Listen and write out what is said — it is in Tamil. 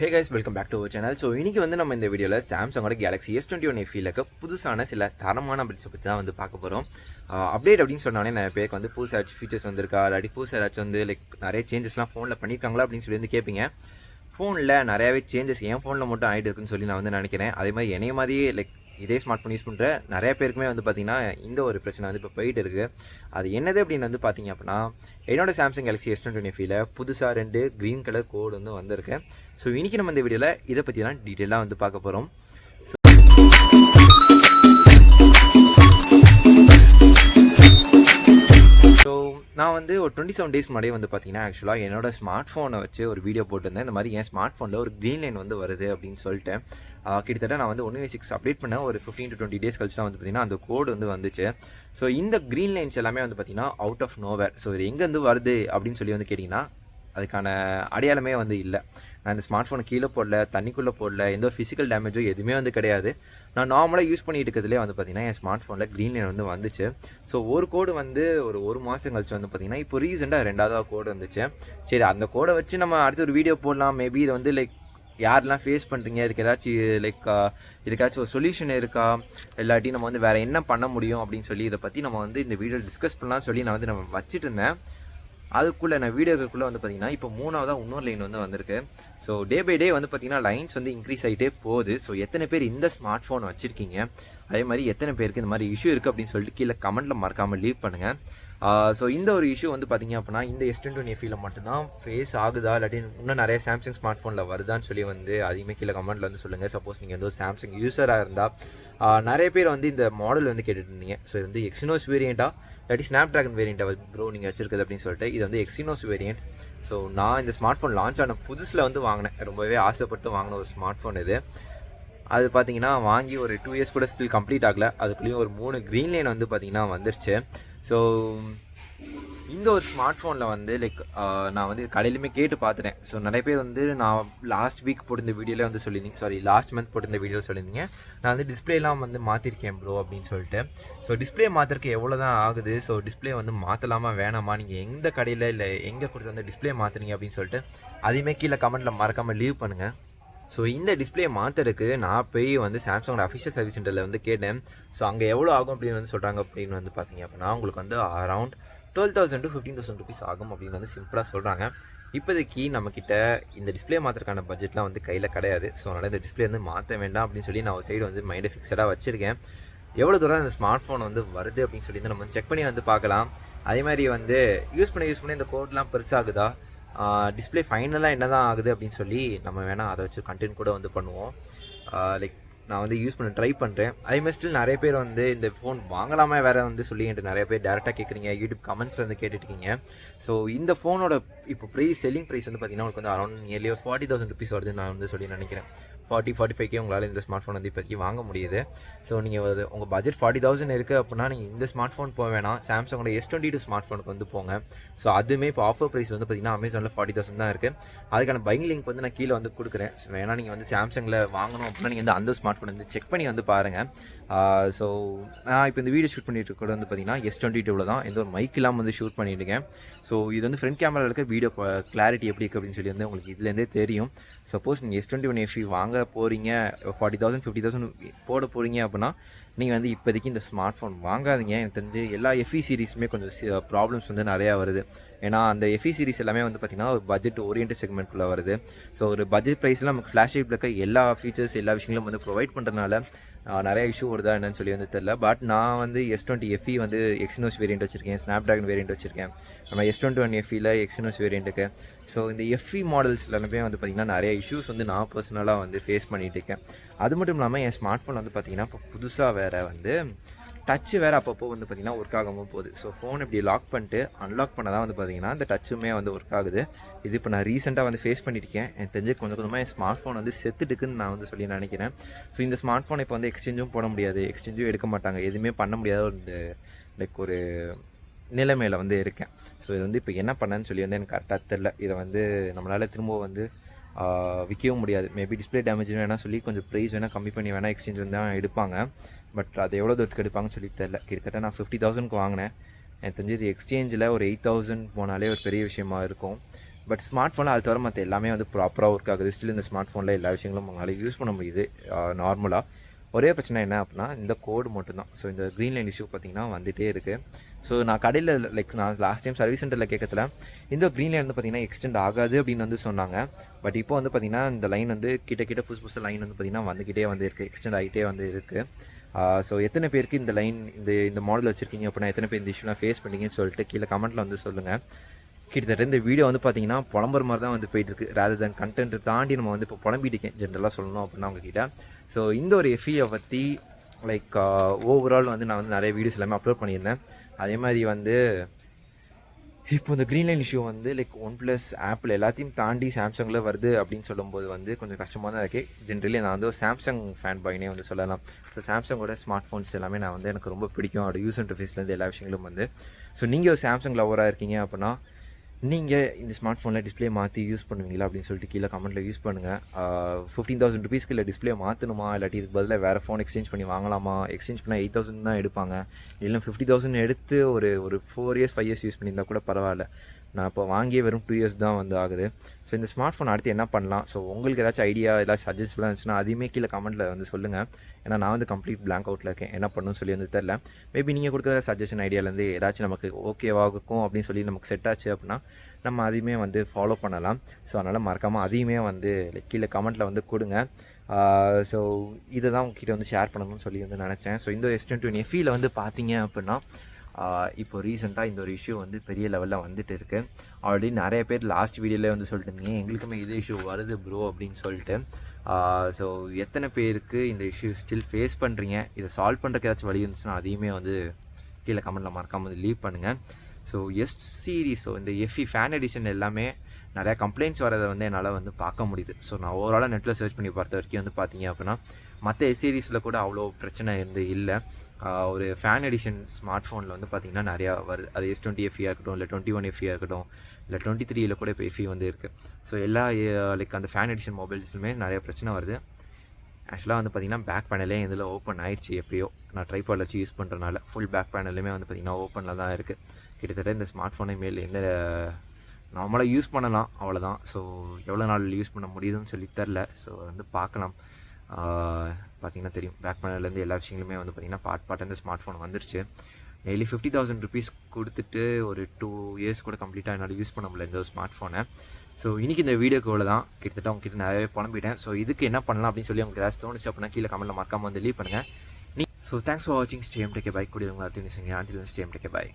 Hey guys, welcome back to our channel. So இன்றைக்கி வந்து நம்ம இந்த வீடியோவில் சாம்சங்கோட கேலக்ஸி S21 FEல புதுசான சில தரமான அப்டேட்ஸை பற்றி தான் வந்து பார்க்க போகிறோம். அப்டேட் அப்படின்னு சொன்னாலே நிறைய பேருக்கு வந்து புதுசாக ஏதாச்சும் ஃபீச்சர்ஸ் வந்திருக்கா, இல்லாட்டி புதுசாக ஏதாச்சும் வந்து நிறைய சேஞ்சஸ்லாம் ஃபோனில் பண்ணியிருக்காங்களா அப்படின்னு சொல்லி வந்து கேட்பீங்க. ஃபோனில் நிறையாவே சேஞ்சஸ் என் ஃபோனில் மட்டும் ஆகிட்டு இருக்குன்னு சொல்லி நான் வந்து நினைக்கிறேன். அதே மாதிரி என்னைய மாதிரியே இதே ஸ்மார்ட் ஃபோன் யூஸ் பண்ணுற நிறைய பேருக்குமே வந்து பார்த்திங்கன்னா இந்த ஒரு பிரச்சனை வந்து இப்போ போயிட்டு இருக்குது. அது என்னது அப்படின்னு வந்து பார்த்திங்க அப்படின்னா, என்னோடய சாம்சங் கேலக்ஸி S21 FEல புதுசாக 2 க்ரீன் கலர் கோடு வந்து வந்திருக்கு. ஸோ இன்றைக்கி நம்ம இந்த வீடியோவில் இதை பற்றி தான் டீட்டெயிலாக வந்து பார்க்க போகிறோம். ஸோ நான் வந்து ஒரு 27 டேஸ் முன்னாடியே வந்து பார்த்தீங்கன்னா ஆக்சுவலாக என்னோடய ஸ்மார்ட் ஃபோனை வச்சு ஒரு வீடியோ போட்டிருந்தேன். இந்த மாதிரி என் ஸ்மார்ட் ஃபோனில் ஒரு க்ரீன் லைன் வந்து வருது அப்படின்னு சொல்லிட்டு கிட்டத்தட்ட நான் வந்து 1.6 அப்டேட் பண்ணேன். ஒரு 15 to 20 டேஸ் கழிச்சு தான் வந்து பார்த்திங்கன்னா அந்த கோடு வந்து வந்துச்சு. ஸோ இந்த க்ரீன் லைன்ஸ் எல்லாமே வந்து பார்த்திங்கன்னா அவுட் ஆஃப் நோவேர். ஸோ இது எங்கேருந்து வருது அப்படின்னு சொல்லி வந்து கேட்டிங்கன்னா அதுக்கான அடையாளமே வந்து இல்லை. நான் இந்த ஸ்மார்ட் ஃபோனை கீழே போடல, தண்ணிக்குள்ளே போடல, எந்த ஒரு ஃபிசிக்கல் டேமேஜோ எதுவுமே வந்து கிடையாது. நான் நார்மலாக யூஸ் பண்ணிட்டு இருக்கிறதுலே வந்து பார்த்திங்கன்னா என் ஸ்மார்ட் ஃபோனில் க்ரீன் லைன் வந்து வந்துச்சு. ஸோ ஒரு கோடு வந்து ஒரு மாதம் கழிச்சு வந்து பார்த்திங்கன்னா இப்போ ரீசெண்டாக 2வது கோடு வந்துச்சு. சரி, அந்த கோடை வச்சு நம்ம அடுத்த ஒரு வீடியோ போடலாம். மேபி இதை வந்து யாரெல்லாம் ஃபேஸ் பண்ணுறீங்க, இதுக்கு ஏதாச்சும் இதுக்காச்சும் ஒரு சொல்யூஷன் இருக்கா, இல்லாட்டி நம்ம வந்து வேறு என்ன பண்ண முடியும் அப்படின்னு சொல்லி இதை பற்றி நம்ம வந்து இந்த வீடியோ டிஸ்கஸ் பண்ணலாம்னு சொல்லி நான் வந்து நம்ம வச்சுட்டு இருந்தேன். அதுக்குள்ளே நான் வீடியோக்குள்ளே வந்து பார்த்திங்கன்னா இப்போ 3வதாக இன்னொரு லைன் வந்து வந்திருக்கு. ஸோ டே பை டே வந்து பார்த்திங்கன்னா லைன்ஸ் வந்து இன்க்ரீஸ் ஆகிட்டே போகுது. ஸோ எத்தனை பேர் இந்த ஸ்மார்ட் ஃபோன் வச்சுருக்கீங்க, அதே மாதிரி எத்தனை பேருக்கு இந்த மாதிரி இஷ்யூ இருக்குது அப்படின்னு சொல்லிட்டு கீழே கமெண்ட்டில் மறக்காமல் லீவ் பண்ணுங்கள். ஸோ இந்த ஒரு இஷ்யூ வந்து பார்த்திங்க அப்படின்னா இந்த S21 FEல மட்டும்தான் ஃபேஸ் ஆகுதா, இல்லாட்டி இன்னும் நிறைய சாம்சங் ஸ்மார்ட் ஃபோனில் வருதான்னு சொல்லி வந்து அதிகமாக கீழே கமெண்ட்டில் வந்து சொல்லுங்கள். சப்போஸ் நீங்கள் வந்து ஒரு சாம்சங் யூஸராக இருந்தால் நிறைய பேர் வந்து இந்த மாடல் வந்து கேட்டுட்டு இருந்தீங்க. ஸோ இது வந்து எக்ஸினோஸ் வேரியண்ட்டாக இல்லாட்டி ஸ்னாப்ட்ராகன் வேரியண்ட்டை ப்ரோ நீங்கள் வச்சிருக்குது அப்படின்னு சொல்லிட்டு இது வந்து எக்ஸினோஸ் வேரியண்ட். ஸோ நான் இந்த ஸ்மார்ட் ஃபோன் லான்ச் ஆன புதுசில் வந்து வாங்கினேன், ரொம்பவே ஆசைப்பட்டு வாங்கின ஒரு ஸ்மார்ட் ஃபோன் இது. அது பார்த்தீங்கன்னா வாங்கி ஒரு 2 இயர்ஸ் கூட ஸ்டில் கம்ப்ளீட் ஆகலை. அதுக்குள்ளேயும் ஒரு 3 க்ரீன் லைன் வந்து பார்த்திங்கன்னா வந்துருச்சு. ஸோ இந்த ஒரு ஸ்மார்ட் ஃபோனில் வந்து நான் வந்து கடையிலுமே கேட்டு பார்த்துட்டேன். ஸோ நிறைய பேர் வந்து நான் லாஸ்ட் வீக் போட்டிருந்த வீடியோவில் வந்து சொல்லியிருந்தீங்க, லாஸ்ட் மந்த் போட்டிருந்த வீடியோவில் சொல்லியிருந்தீங்க நான் வந்து டிஸ்பிளேலாம் வந்து மாற்றிருக்கேன் ப்ரோ அப்படின்னு சொல்லிட்டு. ஸோ டிஸ்பிளே மாற்றுறதுக்கு எவ்வளோ தான் ஆகுது, ஸோ டிஸ்பிளே வந்து மாற்றலாமா வேணாமா, நீங்கள் எந்த கடையில் இல்லை எங்கே கொடுத்து வந்து டிஸ்பிளே மாற்றுறீங்க அப்படின்னு சொல்லிட்டு அதையுமே கீழே கமெண்ட்டில் மறக்காமல் லீவ் பண்ணுங்கள். ஸோ இந்த டிஸ்பிளே மாற்றுறதுக்கு நான் போய் வந்து சாம்சங்கோட அஃபிஷியல் சர்வீஸ் சென்டரில் வந்து கேட்டேன். ஸோ அங்கே எவ்வளோ ஆகும் அப்படின்னு வந்து சொல்கிறாங்க அப்படின்னு வந்து பார்த்தீங்க அப்படின்னா உங்களுக்கு வந்து அரௌண்ட் 12,000 to 15,000 rupees ஆகும் அப்படின்னு வந்து சிம்பிளாக சொல்கிறாங்க. இப்போதைக்கு நம்மக்கிட்ட இந்த டிஸ்பிளே மாற்றுறதுக்கான பட்ஜெட்லாம் வந்து கையில் கிடையாது. ஸோ அதனால் இந்த டிஸ்பிளே வந்து மாற்ற வேண்டாம் அப்படின்னு சொல்லி நான் ஒரு சைடு வந்து மைண்டை ஃபிக்ஸடாக வச்சுருக்கேன். எவ்வளோ தூரம் இந்த ஸ்மார்ட் ஃபோன் வந்து வருது அப்படின்னு சொல்லி நம்ம செக் பண்ணி வந்து பார்க்கலாம். அதே மாதிரி வந்து யூஸ் பண்ணி இந்த கோட்லாம் பெருசாகுதா, டிஸ்பிளே ஃபைனலாக என்ன தான் ஆகுது அப்படின்னு சொல்லி நம்ம வேணால் அதை வச்சு கண்டென்ட் கூட வந்து பண்ணுவோம். நான் வந்து யூஸ் பண்ண ட்ரை பண்ணுறேன். அதே மாதிரி ஸ்டில் நிறைய பேர் வந்து இந்த ஃபோன் வாங்கலாமா வேறு வந்து சொல்லி என்கிட்ட நிறைய பேர் டேரெக்டாக கேட்குறீங்க, யூடியூப் கமெண்ட்ஸில் வந்து கேட்டுருக்கீங்க. ஸோ இந்த ஃபோனோட இப்போ செல்லிங் ப்ரைஸ் வந்து பார்த்திங்கன்னா உங்களுக்கு வந்து அரௌண்ட் நியர்லி 40,000 rupees வருதுன்னு நான் வந்து சொல்லி நினைக்கிறேன். 40-45K உங்களால் இந்த ஸ்மார்ட் ஃபோன் வந்து இப்போதைக்கு வாங்க முடியுது. ஸோ நீங்கள் உங்கள் பட்ஜெட் 40,000 இருக்குது அப்படின்னா நீங்கள் இந்த ஸ்மார்ட் ஃபோன் போக வேணாம், சாம்சங்கோட S22 ஸ்மார்ட் ஃபோனுக்கு வந்து போங்க. ஸோ அதுவுமே இப்போ ஆஃபர் ப்ரைஸ் வந்து பார்த்திங்கன்னா அமேசானில் 40,000 தான் இருக்குது. அதுக்கான பையிங் லிங்க் வந்து நான் கீழே வந்து கொடுக்குறேன். ஸோ வேணால் நீங்கள் வந்து சாம்சங்கில் வாங்கணும் அப்படின்னா நீங்கள் வந்து அந்த ஸ்மார்ட் ஃபோன் வந்து செக் பண்ணி வந்து பாருங்கள். ஸோ நான் இப்போ இந்த வீடியோ ஷூட் பண்ணிட்டு கூட வந்து பார்த்திங்கன்னா S22 தான் எந்த ஒரு மைக் இல்லாமல் வந்து ஷூட் பண்ணிட்டுருக்கேன். ஸோ இது வந்து ஃப்ரண்ட் கேமராவில் இருக்க வீடியோ கிளாரிட்டி எப்படி இருக்குது அப்படின்னு சொல்லி வந்து உங்களுக்கு இதுலேருந்தே தெரியும். சப்போஸ் நீங்கள் S21 FE வாங்க போகிறீங்க, 40,000 50,000 போட போகிறீங்க அப்படின்னா நீங்கள் வந்து இப்போதைக்கு இந்த ஸ்மார்ட் ஃபோன் வாங்காதீங்க. எனக்கு தெரிஞ்சு எல்லா FE சீரீஸுமே கொஞ்சம் ப்ராப்ளம்ஸ் வந்து நிறையா வருது. ஏன்னா அந்த FE சீரிஸ் எல்லாமே வந்து பார்த்திங்கன்னா ஒரு பட்ஜெட் ஓரியன்ட் செக்மெண்ட்டில் வருது. ஸோ ஒரு பட்ஜெட் ப்ரைஸில் நமக்கு ஃப்ளாஷ் லைட்டில் இருக்க எல்லா ஃபீச்சர்ஸ் எல்லா விஷயங்களும் வந்து ப்ரொவைட் பண்ணுறதுனால நிறைய இஷ்யூ வருதா என்னன்னு சொல்லி வந்து தெரில. பட் நான் வந்து S20 FE வந்து எக்ஸினோஸ் வேரியண்ட் வச்சுருக்கேன், ஸ்னாப்ட்ராகன் வேரியண்ட் வச்சுருக்கேன். நம்ம S21 FEல எக்ஸினோஸ் வேரியண்ட்டுக்கு. ஸோ இந்த FE மாடல்ஸ் எல்லாமே வந்து பார்த்திங்கன்னா நிறைய இஷ்யூஸ் வந்து நான் பர்சனலாக வந்து ஃபேஸ் பண்ணிகிட்டு இருக்கேன். அது மட்டும் இல்லாமல் என் ஸ்மார்ட் ஃபோன் வந்து பார்த்திங்கன்னா இப்போ புதுசாக வேறு வந்து டச்சு வேறு அப்பப்போ வந்து பார்த்திங்கன்னா ஒர்க் ஆகாமல் போகுது. ஸோ ஃபோன் இப்படி லாக் பண்ணிட்டு அன்லாக் பண்ண தான் வந்து பார்த்திங்கன்னா இந்த டச்சுமே வந்து ஒர்க் ஆகுது. இது இப்போ நான் ரீசெண்டாக வந்து ஃபேஸ் பண்ணியிருக்கேன். எனக்கு தெரிஞ்சு கொஞ்சம் கொஞ்சமாக என் ஸ்மார்ட் ஃபோன் வந்து செத்துட்டுக்குன்னு நான் வந்து சொல்லி நினைக்கிறேன். ஸோ இந்த ஸ்மார்ட் ஃபோன் இப்போ வந்து எக்ஸ்சேஞ்சும் போட முடியாது, எக்ஸ்சேஞ்சும் எடுக்க மாட்டாங்க, எதுவுமே பண்ண முடியாத ஒரு நிலைமையில் வந்து இருக்கேன். ஸோ இது வந்து இப்போ என்ன பண்ணேன்னு சொல்லி வந்து எனக்கு கரெக்டாக தெரில. இதை வந்து நம்மளால் திரும்ப வந்து விற்கவும் முடியாது. மேபி டிஸ்பிளே டேமேஜ் வேணால் சொல்லி கொஞ்சம் ப்ரைஸ் வேணால் கம்மி பண்ணி வேணால் எக்ஸ்சேஞ்ச் வந்து தான் எடுப்பாங்க. பட் அது எவ்வளோ தூரத்துக்கு எடுப்பாங்கன்னு சொல்லி தெரில. கிட்டத்தட்ட நான் 50,000க்கு வாங்கினேன். எனக்கு தெரிஞ்சு எக்ஸ்சேஞ்சில் ஒரு 8,000 போனாலே ஒரு பெரிய விஷயமா இருக்கும். பட் ஸ்மார்ட் ஃபோனில் அது தவிர மற்ற எல்லாமே வந்து ப்ராப்பராக ஒர்க் ஆகுது. ஸ்டில் இந்த ஸ்மார்ட் ஃபோனில் எல்லா விஷயங்களும் உங்களால் யூஸ் பண்ண முடியுது நார்மலாக. ஒரே பிரச்சனை என்ன அப்படின்னா இந்த கோடு மட்டும்தான். ஸோ இந்த க்ரீன் லைன் இஷ்யூ பார்த்திங்கன்னா வந்துகிட்டே இருக்குது. ஸோ நான் கடையில் நான் லாஸ்ட் டைம் சர்வீஸ் சென்டரில் கேட்கறதுல இந்த க்ரீன் லைன் வந்து பார்த்திங்கன்னா எக்ஸ்டெண்ட் ஆகாது அப்படின்னு வந்து சொன்னாங்க. பட் இப்போ வந்து பார்த்திங்கன்னா இந்த லைன் வந்து கிட்ட புதுசு லைன் வந்து பார்த்திங்கன்னா வந்துக்கிட்டே வந்து இருக்குது, எக்ஸ்டெண்ட் ஆகிட்டே வந்து இருக்குது. ஸோ எத்தனை பேருக்கு இந்த லைன் இந்த மாடல் வச்சுருக்கீங்க அப்படின்னா எத்தனை பேர் இந்த இஷ்யூலாம் ஃபேஸ் பண்ணிங்கன்னு சொல்லிட்டு கீழே கமெண்ட்டில் வந்து சொல்லுங்கள். கிட்டத்தட்ட இந்த வீடியோ வந்து பார்த்தீங்கன்னா புலம்புற மாதிரி தான் வந்து போயிட்டுருக்கு. ரேதர் தென் கண்டென்ட் தாண்டி நம்ம வந்து இப்போ புலம்பிட்டுக்கேன் ஜென்ரலாக சொல்லணும் அப்படின்னா அவங்கக்கிட்ட. ஸோ இந்த ஒரு எஃப்இயை பற்றி லைக் ஓவரால் வந்து நான் வந்து நிறைய வீடியோஸ் எல்லாமே அப்லோட் பண்ணியிருந்தேன். அதே மாதிரி வந்து இப்போ இந்த க்ரீன் லைன் இஷ்யூ வந்து லைக் OnePlus ஆப்பிள் எல்லாத்தையும் தாண்டி சாம்சங்கில் வருது அப்படின்னு சொல்லும்போது வந்து கொஞ்சம் கஷ்டமாக தான் இருக்குது. ஜென்ரலி நான் வந்து ஒரு சாம்சங் ஃபேன் பாய்னே வந்து சொல்லலாம். ஸோ சாம்சங்கோட ஸ்மார்ட் ஃபோன்ஸ் எல்லாமே நான் வந்து எனக்கு ரொம்ப பிடிக்கும். அதோட யூஸ் இன்டர்ஃபேஸ்லேருந்து எல்லா விஷயங்களும் வந்து. ஸோ நீங்கள் ஒரு சாம்சங் லவராக இருக்கீங்க அப்படின்னா நீங்கள் இந்த ஸ்மார்ட் ஃபோனில் டிஸ்பிளே மாற்றி யூஸ் பண்ணுவீங்களா அப்படின்னு சொல்லிட்டு கீழே கமெண்ட்டில் யூஸ் பண்ணுங்கள். 15,000 ருபீஸ்க்கு இல்லை டிஸ்பிளே மாற்றணுமா, இல்லாட்டி இதுக்கு பதிலாக வேறு ஃபோன் எக்ஸ்சேஞ்ச் பண்ணி வாங்கலாமா? எக்ஸ்சேஞ்ச் பண்ணால் 8,000 தான் எடுப்பாங்க. இல்லை 50,000 எடுத்து ஒரு 4 இயர்ஸ் 5 இயர்ஸ் யூஸ் பண்ணியிருந்தால் கூட பரவாயில்ல. நான் இப்போ வாங்கியே வெறும் 2 இயர்ஸ் தான் வந்து ஆகுது. ஸோ இந்த ஸ்மார்ட் ஃபோன் அடுத்து என்ன பண்ணலாம்? ஸோ உங்களுக்கு ஏதாச்சும் ஐடியா ஏதாச்சும் சஜஸ்ட்லாம் இருந்துச்சுன்னா அதையுமே கீழே கமெண்ட்டில் வந்து சொல்லுங்கள். ஏன்னா நான் வந்து கம்ப்ளீட் பிளாங்க் அவுட்டில் இருக்கேன், என்ன பண்ணணும்னு சொல்லி வந்து தெரில. மேபி நீங்கள் கொடுக்குற சஜஷன் ஐடியாலேருந்து ஏதாச்சும் நமக்கு ஓகேவாகும் அப்படின்னு சொல்லி நமக்கு செட் ஆச்சு அப்படின்னா நம்ம அதையுமே வந்து ஃபாலோ பண்ணலாம். ஸோ அதனால் மறக்காமல் அதையுமே வந்து கீழே கமெண்ட்டில் வந்து கொடுங்க. ஸோ இதை தான் உங்ககிட்ட வந்து ஷேர் பண்ணணும்னு சொல்லி வந்து நினச்சேன். ஸோ இந்த S21 FEயில் வந்து பார்த்தீங்க அப்படின்னா இப்போ ரீசெண்டாக இந்த ஒரு இஷ்யூ வந்து பெரிய லெவலில் வந்துட்டு இருக்குது. ஆல்ரெடி நிறைய பேர் லாஸ்ட் வீடியோவிலே வந்து சொல்லிட்டு இருந்தீங்க எங்களுக்குமே இதே இஷ்யூ வருது ப்ரோ அப்படின்னு சொல்லிட்டு. ஸோ எத்தனை பேருக்கு இந்த இஷ்யூ ஸ்டில் ஃபேஸ் பண்ணுறீங்க, இதை சால்வ் பண்ணுறதுக்கு ஏதாச்சும் வழி இருந்துச்சுன்னா அதையுமே வந்து கீழே கமெண்ட்டில் மறக்காமல் வந்து லீவ் பண்ணுங்கள். ஸோ எஸ் சீரீஸ், ஸோ இந்த FE ஃபேன் எடிஷன் எல்லாமே நிறையா கம்ப்ளைண்ட்ஸ் வரதை வந்து என்னால் வந்து பார்க்க முடியுது. ஸோ நான் ஓவராலாக நெட்டில் சர்ச் பண்ணி பார்த்த வரைக்கும் வந்து பார்த்தீங்க அப்படின்னா மற்ற சீரீஸில் கூட அவ்வளோ பிரச்சனை இல்லை. ஒரு ஃபேன் எடிஷன் ஸ்மார்ட் ஃபோனில் வந்து பார்த்திங்கன்னா நிறையா வருது. அது S20 FE இருக்கட்டும், இல்லை 21 FE இருக்கட்டும், இல்லை 23 கூட இப்போ FE வந்து இருக்குது. ஸோ எல்லா லைக் அந்த ஃபேன் எடிஷன் மொபைல்ஸுமே நிறைய பிரச்சனை வருது. ஆக்சுவலாக வந்து பார்த்திங்கன்னா பேக் பேனலே இதில் ஓப்பன் ஆயிடுச்சு எப்பயோ. நான் ட்ரைபாட் வச்சு யூஸ் பண்ணுறதுனால ஃபுல் பேக் பேனலுமே வந்து பார்த்திங்கன்னா ஓப்பனில் தான் இருக்குது. கிட்டத்தட்ட இந்த ஸ்மார்ட் ஃபோனை மேல் எந்த நார்மலாக யூஸ் பண்ணலாம் அவ்வளோதான். ஸோ எவ்வளோ நாள் யூஸ் பண்ண முடியுதுன்னு சொல்லி தெரில. ஸோ வந்து பார்க்கலாம். பார்த்திங்கன்னா தெரியும் பேக் பேனல்லேருந்து எல்லா விஷயங்களுமே வந்து பார்த்திங்கன்னா பார்ட் இந்த ஸ்மார்ட் ஃபோன் வந்துருச்சு. டெய்லி 50,000 ருபீஸ் கொடுத்துட்டு ஒரு 2 இயர்ஸ் கூட கம்ப்ளீட்டாக என்னால் யூஸ் பண்ண முடியல இந்த ஒரு ஸ்மார்ட் ஃபோனை. ஸோ இன்றைக்கி இந்த வீடியோக்கு இவ்வளோ தான். கிட்டத்தட்ட அவங்ககிட்ட நிறையவே புலம்பிட்டேன். ஸோ இதுக்கு என்ன பண்ணலாம் அப்படின்னு சொல்லி உங்களுக்கு ஏதாச்சும் தோணுச்சு அப்படின்னா கீழே கமெண்ட்டில் மறக்காமல் வந்து லீவ் பண்ணுங்கள். ஸோ தேங்க்ஸ் ஃபார் வாட்சிங். Stay take bye. கூடிய உங்களை அடுத்து ஸ்டே டேக் பை.